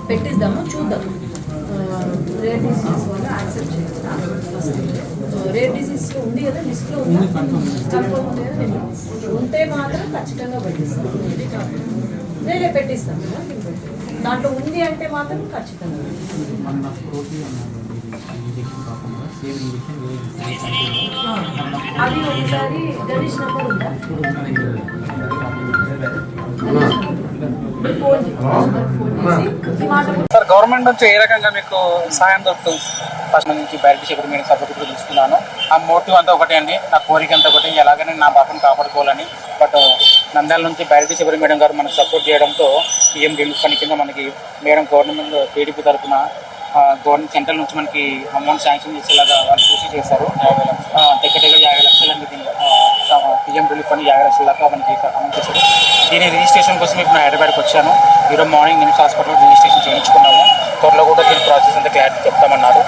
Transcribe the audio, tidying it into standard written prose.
పెట్టిద్దాము, చూద్దాం. Rare diseases వల్ల accept చేయాలా? రేర్ డిసీజ్ ఉంది కదా, లిస్ట్లో ఉందా? కన్ఫర్మ్ ఉంది కదా? నేను ఉంటే మాత్రం ఖచ్చితంగా పెట్టిస్తాను. నేనే పెట్టిస్తాను కదా, దాంట్లో ఉంది అంటే మాత్రం ఖచ్చితంగా. అది ఒకసారి గణేష్ నెంబర్ ఉందా? సార్, గవర్నమెంట్ నుంచి ఏ రకంగా మీకు సాయం దొరుకుతుంది? ఫస్ట్ నుంచి బయట చెప్పి నేను సపోర్ట్ తీసుకున్నాను. ఆ మోటివ్ అంతా ఒకటే అండి, నా కోరిక అంతా ఒకటి, ఎలాగైనా నా పాపను కాపాడుకోవాలని. బట్ నంద్యాల నుంచి బయట చెప్పి మేడం గారు మనకు సపోర్ట్ చేయడంతో సీఎం రిలీఫ్ ఫండ్ కింద మనకి మేడం గవర్నమెంట్ టీడీపీ తరఫున గవర్నమెంట్ సెంట్రల్ నుంచి మనకి అమౌంట్ శాంక్షన్ చేసేలాగా వాళ్ళు కృషి చేశారు. దగ్గర 50 లక్షలండి పీఎం రిలీఫ్ ఫండ్ 50 లక్షల దాకా మనకి అమౌంట్ చేశారు. దీని రిజిస్ట్రేషన్ కోసం ఇప్పుడు నేను హైదరాబాద్కి వచ్చాను. ఈరోజు మార్నింగ్ నిమ్స్ హాస్పిటల్ రిజిస్ట్రేషన్ చేయించుకున్నాము. త్వరలో కూడా దీని ప్రాసెస్ అంతా క్లారిటీ చెప్తామన్నారు.